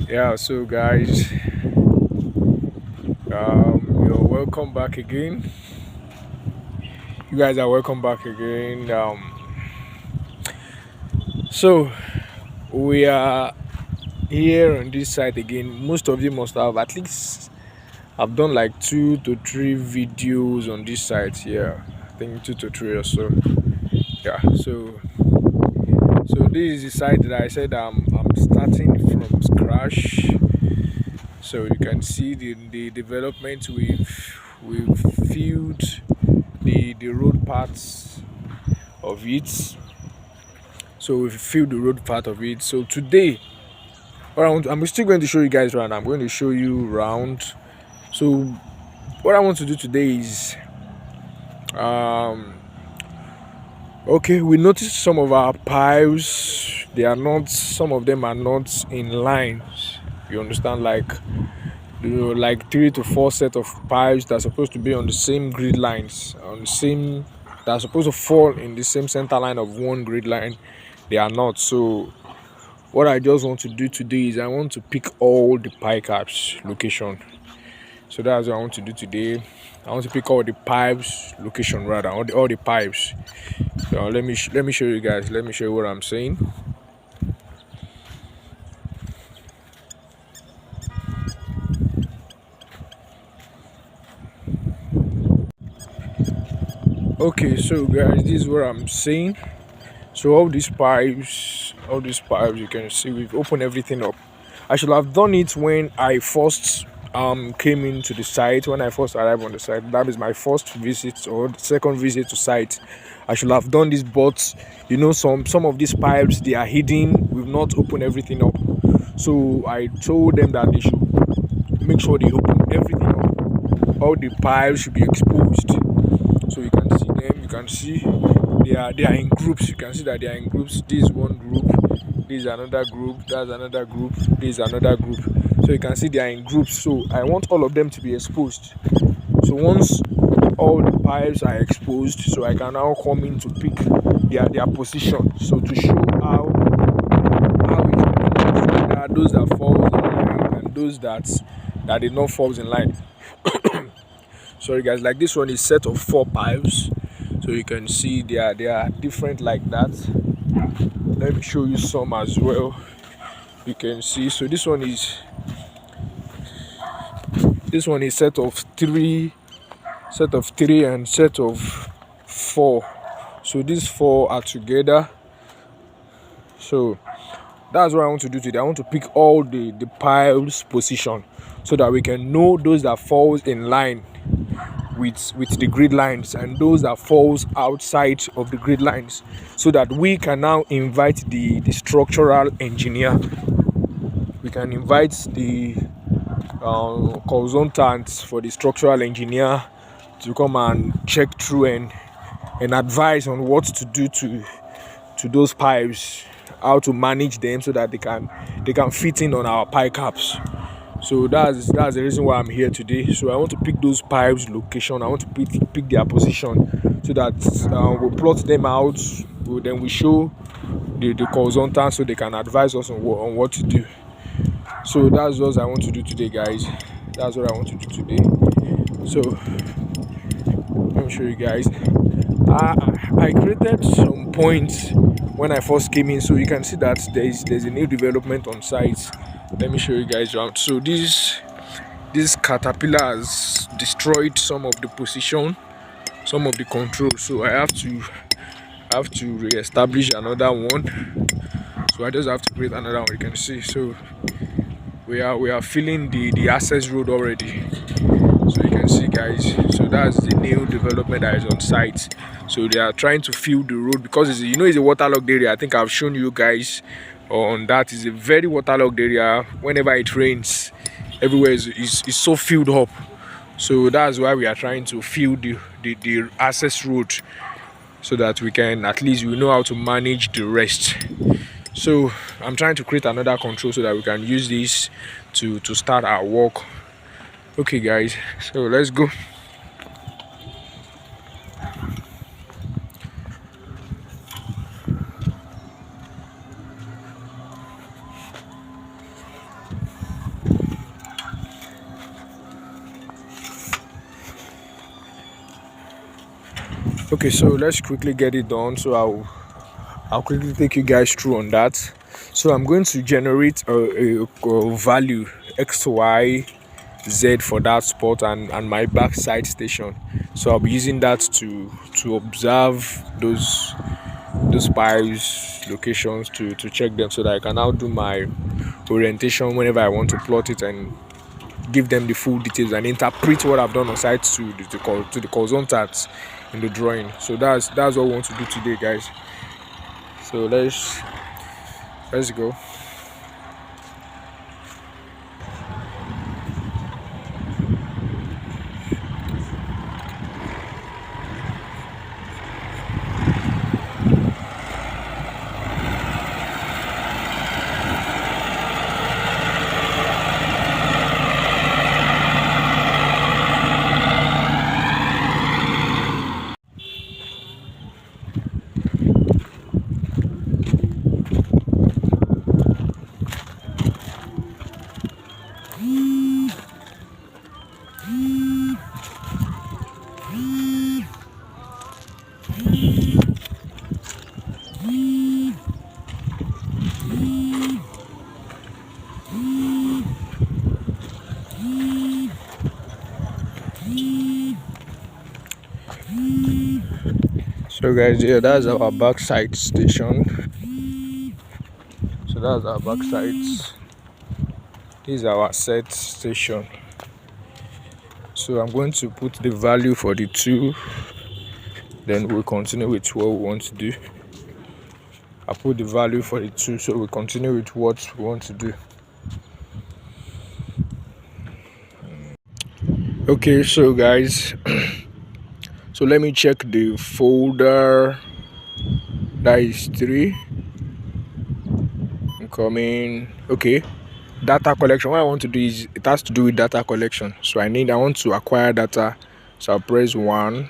Yeah, so guys, you're welcome back again. You guys are welcome back again. So we are here on this site again. Most of you must have at least I've done like 2 to 3 videos on this site. Yeah, I think 2 to 3 or so. Yeah, so this is the site that I said I'm starting from scratch. So you can see the development we've filled the road parts of it. So we've filled the road part of it. So today, I'm still going to show you guys around. I'm going to show you around. So what I want to do today is okay, we noticed some of our piles, some of them are not in line. You understand, like 3 to 4 set of pipes that are supposed to be on the same grid lines, that are supposed to fall in the same center line of one grid line. They are not. So what I just want to do today is I want to pick all the pipe caps location. So that's what I want to do today. I want to pick all the pipes location, rather all the pipes. So let me show you guys. Let me show you what I'm saying. Okay, so guys, this is what I'm saying. So all these pipes, you can see we've opened everything up. I should have done it when I first came into the site, when I first arrived on the site. That is my first visit or the second visit to site. I should have done this, but you know, some of these pipes, they are hidden. We've not opened everything up. So I told them that they should make sure they open everything up. All the pipes should be exposed. So you can see them, you can see they are in groups. You can see that they are in groups. This is one group, this is another group, that's another group, this is another group. So you can see they are in groups. So I want all of them to be exposed. So once all the pipes are exposed, so I can now come in to pick their position. So to show how it are those that falls in line and those that did not falls in line. Sorry guys, like this one is set of 4 pipes. So you can see they are different like that. Let me show you some as well. You can see, so this one is set of 3 and set of 4. So these 4 are together. So that's what I want to do today. I want to pick all the piles position so that we can know those that falls in line with the grid lines and those that falls outside of the grid lines, so that we can now invite the structural engineer. We can invite the consultant for the structural engineer to come and check through and advise on what to do to those pipes, how to manage them so that they can fit in on our pipe caps. So that's the reason why I'm here today. So I want to pick those pipes location. I want to pick their position so that we'll plot them out. Then we show the consultant so they can advise us on what to do. So that's what I want to do today, guys. That's what I want to do today. So let me show you guys. I created some points when I first came in, so you can see that there's a new development on site. Let me show you guys around. So this caterpillar has destroyed some of the position, some of the controls. So I have to re-establish another one. So I just have to create another one. You can see. So we are filling the access road already. So you can see, guys. So that's the new development that is on site. So they are trying to fill the road because it's a waterlogged area. I think I've shown you guys on that. Is a very waterlogged area. Whenever it rains, everywhere is so filled up. So that's why we are trying to fill the access road so that we can at least know how to manage the rest. So I'm trying to create another control so that we can use this to start our work. Okay guys, so let's go. Okay, so let's quickly get it done. So I'll quickly take you guys through on that. So I'm going to generate a value x, y, z for that spot and my backside station. So I'll be using that to observe those piles locations to check them, so that I can now do my orientation whenever I want to plot it and give them the full details and interpret what I've done on site to the consultants in the drawing. So that's what we want to do today, guys. So let's go. So guys, yeah, that's our backside station. So that's our backside. This is our set station. So I'm going to put the value for the two, then we'll continue with what we want to do. I put the value for the two, so we'll continue with what we want to do. Okay, so guys, so let me check the folder. That is 3 incoming. Okay, data collection. What I want to do is, it has to do with data collection. So I want to acquire data. So I'll press 1.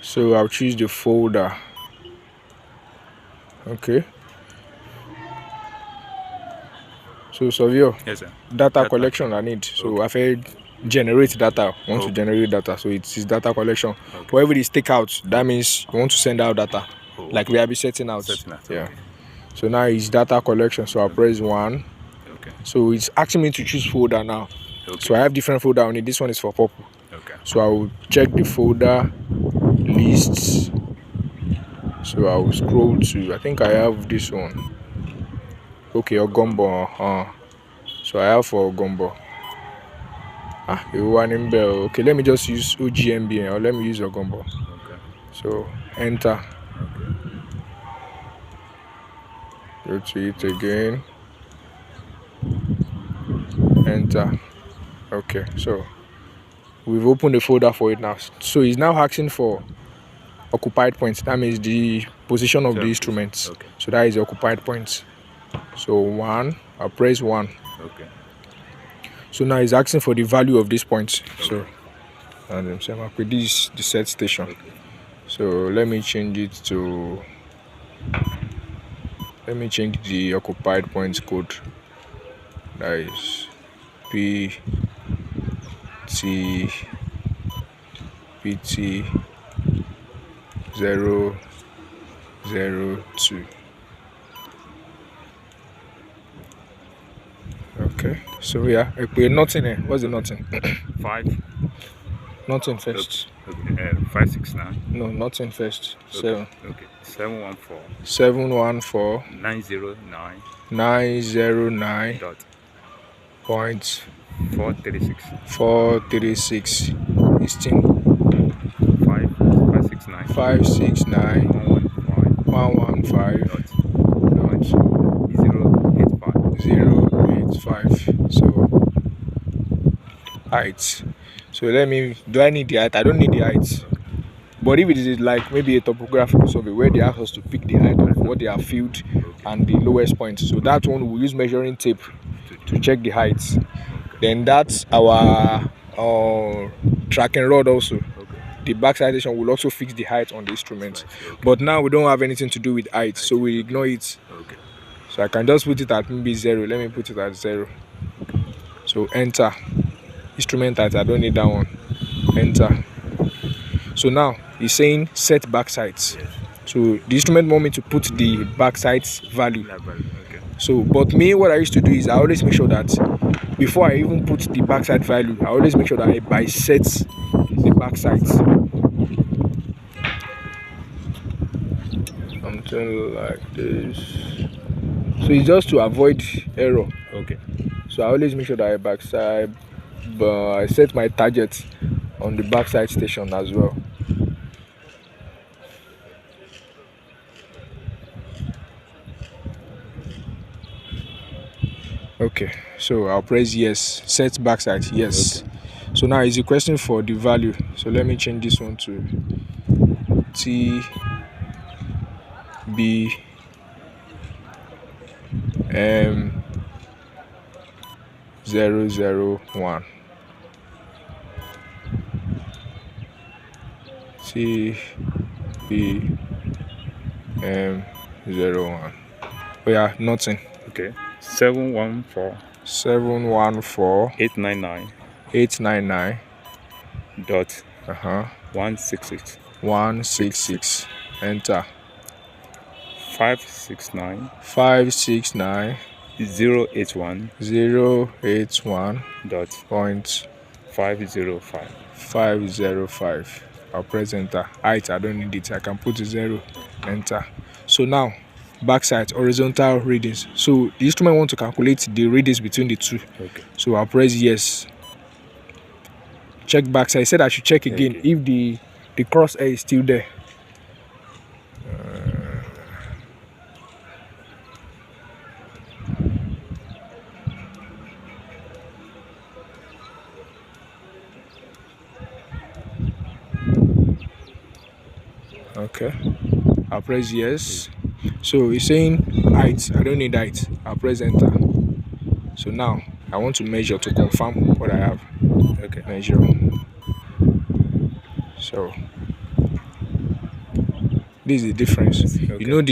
So I'll choose the folder. Okay. So Savio, yes, sir. Data collection I need. So I've heard generate data. I want to generate data. So it's data collection. Whatever it is take out, that means you want to send out data. Like we have been setting out. Yeah. Okay. So now it's data collection. So I'll press 1. Okay. So it's asking me to choose folder now. Okay. So I have different folder on it. This one is for purple. Okay. So I will check the folder lists. So I will scroll to, I think I have this one. Okay, Ogombo. So I have for Ogombo. Okay, let me just use OGMB or let me use Ogombo. Okay. So enter. Go to it again. Enter. Okay, so we've opened the folder for it now. So it's now asking for occupied points. That means the position of the instruments. Okay. So that is occupied points. So 1, I'll press 1. Okay. So now it's asking for the value of these points. Okay. So and this is the set station. Okay. So let me change it to, let me change the occupied points code. That is PT 002. Okay, so yeah, we're nothing here. What's the nothing? 5. Nothing first. Okay. 569. No, nothing first. Okay. 714. 714. 909. 909. Dot. Point 436. 436. 569. 569. 115. Dot. 085. So height. So do I need the height? I don't need the height. But if it is like maybe a topographical survey where they ask us to pick the height of what they have filled and the lowest point, so that one we'll use measuring tape to check the heights. Then that's our tracking rod also. The backside station will also fix the height on the instrument. But now we don't have anything to do with height, so we ignore it. So I can just put it at maybe 0. Let me put it at 0. So enter. Instrument height, I don't need that one. Enter. So now it's saying set back sides. Yes. So the instrument want me to put the back sides value. Level. Okay. So, but me, what I used to do is I always make sure that before I even put the backside value, I always make sure that I biset the back sides. Something like this. So it's just to avoid error. Okay. So I always make sure that I backside, but I set my target on the backside station as well. Okay, so I'll press yes, set backside, yes. Okay. So now is the question for the value. So let me change this one to T B M 001 T B M 01. Oh yeah, nothing. Okay. 714 714 899 899 dot 166 166. enter 569 569 081 081 dot point 505. 505. I'll press enter. Height, I don't need it. I can put 0, enter. So now backside horizontal readings. So the instrument want to calculate the readings between the two. Okay. So I'll press yes. Check backside. I said I should check again Okay. if the crosshair is still there. Okay, I'll press yes. So it's saying height. I don't need height. I'll press enter. So now I want to measure to confirm what I have. Okay. Measure. So this is the difference. Okay. You know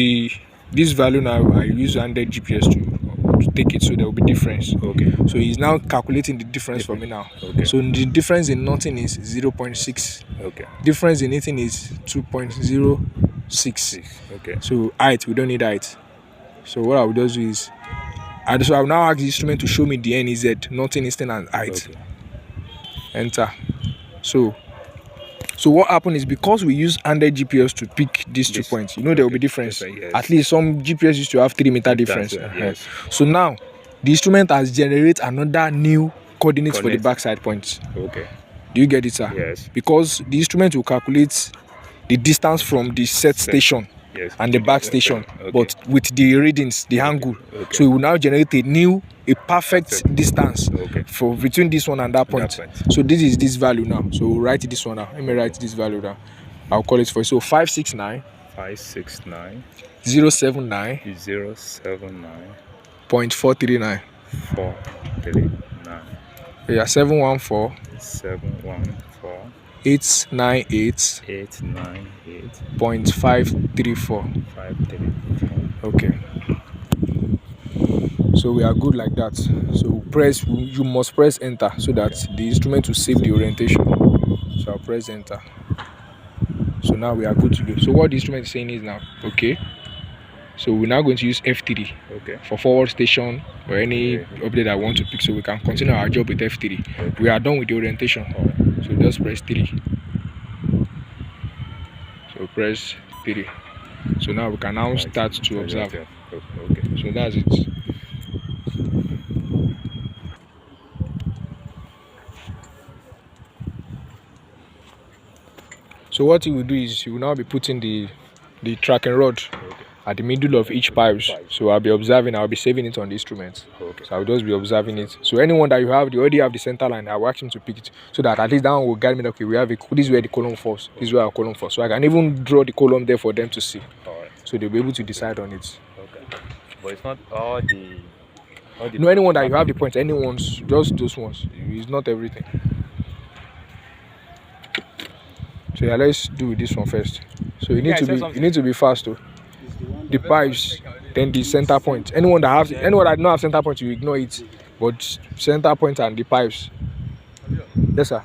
this value now I use 100 GPS to take it, so there will be difference. Okay. So he's now calculating the difference for me now. Okay. So the difference in nothing is 0.6. Okay. Difference in anything is 2.06. Okay. So height, we don't need height. So what I will just do is I will now ask the instrument to show me the NEZ, nothing, instant, and height. Okay. Enter. So what happened is, because we use 100 GPS to pick these 2 points, you know there will be difference. Yes. At least some GPS used to have 3-meter difference. Yes. So now the instrument has generated another new coordinates for the backside points. Okay. Do you get it, sir? Yes. Because the instrument will calculate the distance from the set station and the back station, but with the readings, the angle. So it will now generate a perfect distance for between this one and that point. So this is this value now. So we'll write this one now. Let me write this value down. I'll call it for you. So 569 569 079 079 .439. 439. Yeah, 714 714 898 898 .534. 534. Okay. So we are good like that. So you must press enter so that the instrument will save the orientation. So I'll press enter. So now we are good to go. So what the instrument is saying is now, okay, so we're now going to use F3 for forward station or any update I want to pick, so we can continue our job with F3. We are done with the orientation. So just press 3. So press 3. So now we can now start to observe. Okay. So that's it. So what he will do is he will now be putting the tracking rod at the middle of each pipes. So I'll be observing, I'll be saving it on the instrument. So I'll just be observing it. So anyone that you already have the center line, I'll ask him to pick it, so that at least that one will guide me. Okay, this is where the column falls. This is where our column falls. So I can even draw the column there for them to see. So they'll be able to decide on it. Okay. But it's not all the no, anyone that you have the points, anyone's, just those ones. It's not everything. So yeah, let's do this one first. So you need to be fast though. The pipes, then the center point. Anyone that don't have center point, you ignore it. But center point and the pipes. Yes, sir.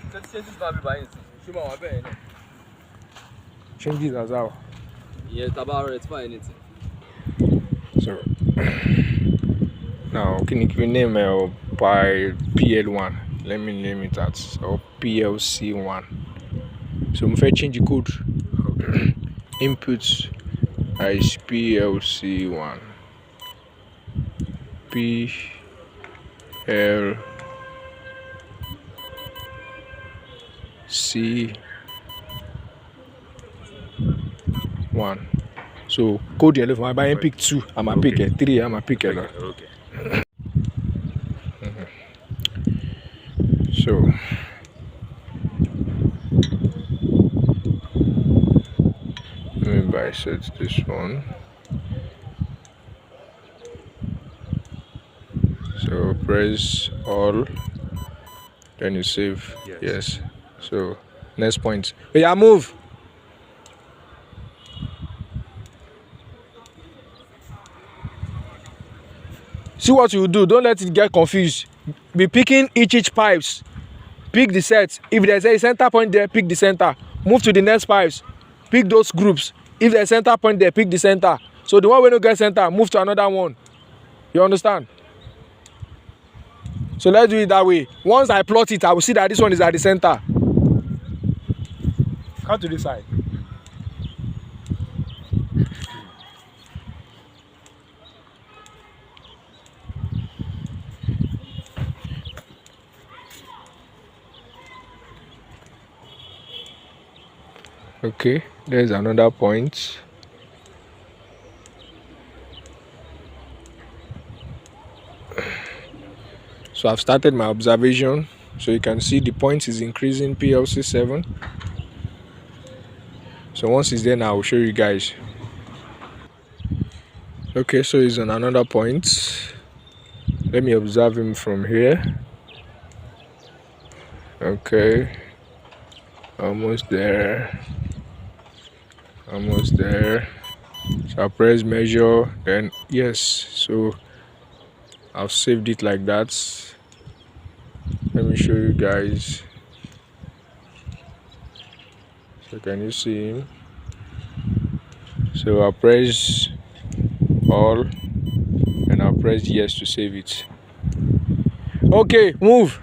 Change it as how. Yeah, Tabaro, it's for anything. So now can you name by PL1? Let me name it as or PLC1. So I'm going to change the code. Inputs is PLC1. PLC1. So code the level. I buy pick 2. I'm a pick 3. I'm a pick. Okay. So let me bisect this one. So press all, then you save. Yes. So next point. Yeah, move. See what you do. Don't let it get confused. Be picking each pipes. Pick the set. If there's a center point there, pick the center. Move to the next pipes. Pick those groups. If there's a center point there, pick the center. So the one we don't get center, move to another one. You understand? So let's do it that way. Once I plot it, I will see that this one is at the center. Come to this side. Okay, there's another point. So I've started my observation. So you can see the point is increasing PLC 7. So once it's there now, I will show you guys. Okay, so it's on another point. Let me observe him from here. Okay, almost there. Almost there. So I press measure, then yes. So I've saved it like that. Let me show you guys. So can you see him? So I'll press all and I'll press yes to save it. Okay, move.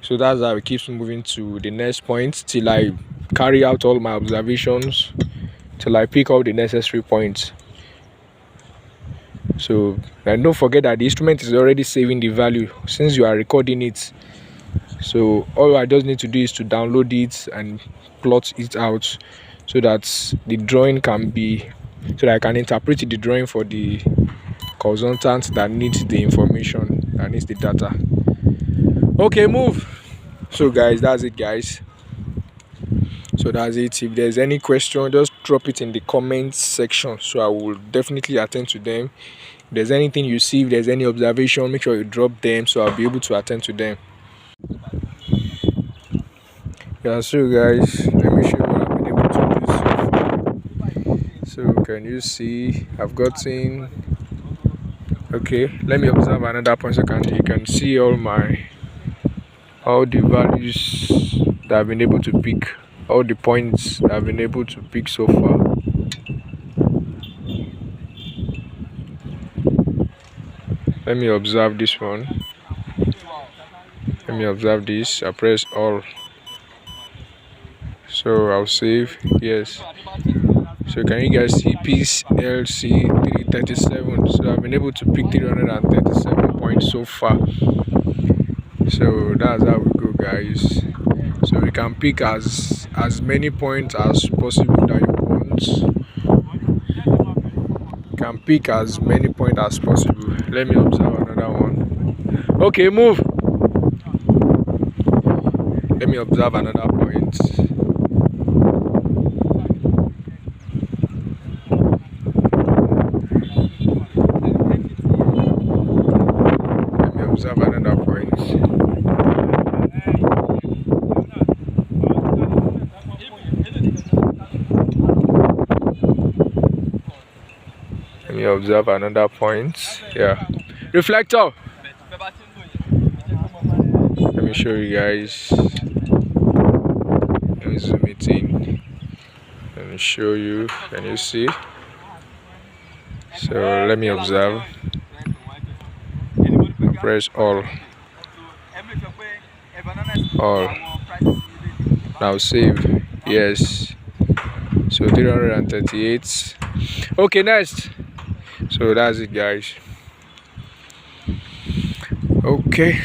So that's how it keeps moving to the next point till I carry out all my observations, till I pick out the necessary points. So and don't forget that the instrument is already saving the value since you are recording it. So all I just need to do is to download it and plot it out so that the drawing can be, so that I can interpret the drawing for the consultant that needs the information, that needs the data. Okay, move. So guys, that's it guys. So that's it. If there's any question, just drop it in the comments section, so I will definitely attend to them. If there's anything you see, if there's any observation, make sure you drop them so I'll be able to attend to them. Yeah, so guys, let me show you what I've been able to do so far. So can you see I've gotten, okay, let me observe another point so you can see all the values that I've been able to pick, all the points that I've been able to pick so far. Let me observe this one. Let me observe this. I press all. So I'll save. Yes. So can you guys see PLC 337? So I've been able to pick 337 points so far. So that's how we go guys. So we can pick as many points as possible that you want. Can pick as many points as possible. Let me observe another one. Okay, move. Let me observe another point. Let me observe another point. Let me observe another point. Yeah. Reflector. Let me show you guys. Let me zoom it in. show you. Can you see? So let me observe. Press all. Now save. Yes. So 338. Okay, next. So that's it, guys. Okay.